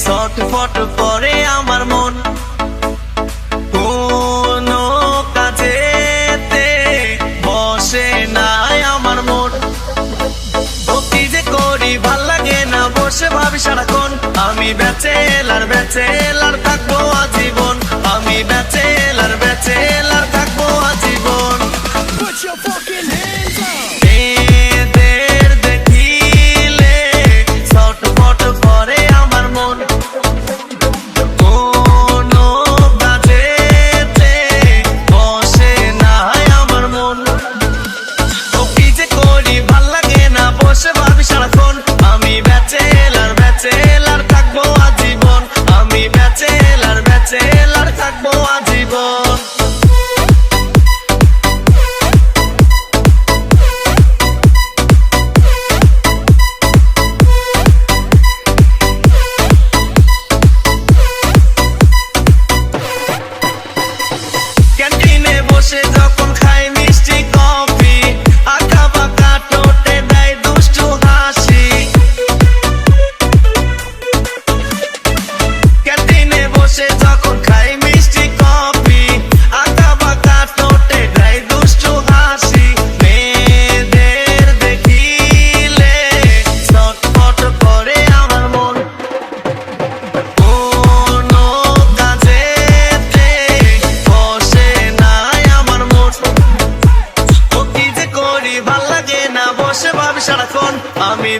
ছটফট করে আমার মন, কোনো কাজেতে বসে নাই আমার মন। কি যে করি ভাল লাগে না, বসে ভাবি সারাক্ষণ। আমি ব্যাচেলার থাকবো আজীবন, আমি ব্যাচেলার থাকবো আজীবন। মেয়েদের দেখিলে ছটফট করে আমার মন, কোনো কাজেতে বসে নাই আমার মন। কি যে করি ভাল লাগে না, বসে ভাবি সারাক্ষণ। আমি ব্যাচেলার থাকবো আজীবন, আমি ব্যাচেলার থাকবো আজীবন। ক্যান্টিনে বসে যখন খাই মিষ্টি কফি, আঁকা বাঁকা ঠোঁটে দেয় দুষ্টু হাসি। ক্যান্টিনে বসে যখন খাই মিষ্টি কফি, আঁকা বাঁকা ঠোঁটে দেয় দুষ্টু হাসি। মেয়েদের দেখিলে ছটফট করে আমার মন, কোনো কাজেতে বসে নাই আমার মন। কি যে করি ভাল লাগে না, বসে ভাবি সারাক্ষণ। আমি